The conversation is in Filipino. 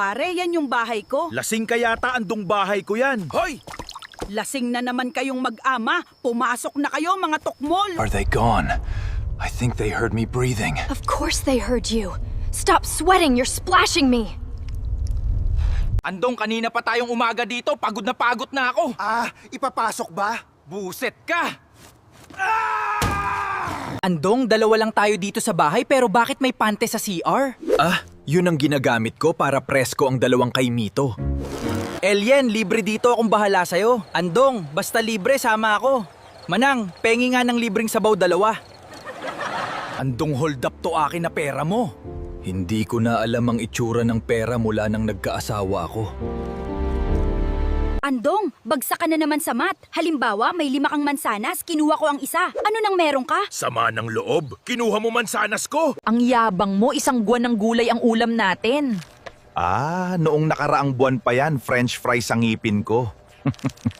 Pare, yan yung bahay ko. Lasing ka yata, andong bahay ko yan. Hoy! Lasing na naman kayong mag-ama. Pumasok na kayo, mga tukmol. Are they gone? I think they heard me breathing. Of course they heard you. Stop sweating, you're splashing me. Andong, kanina pa tayong umaga dito, pagod na ako. Ipapasok ba? Buset ka! Andong, dalawa lang tayo dito sa bahay pero bakit may pante sa CR? Yun ang ginagamit ko para presko ang dalawang kay Mito. Elien, libre dito akong bahala sa'yo. Andong, basta libre, sama ako. Manang, pengi nga ng libreng sabaw dalawa. Andong hold up to akin na pera mo. Hindi ko na alam ang itsura ng pera mula nang nagkaasawa ako. Andong, bagsak ka na naman sa mat. Halimbawa, may 5 kang mansanas, kinuha ko ang isa. Ano nang meron ka? Sama ng loob. Kinuha mo mansanas ko. Ang yabang mo, isang buwan ng gulay ang ulam natin. Noong nakaraang buwan pa yan, French fries ang ngipin ko.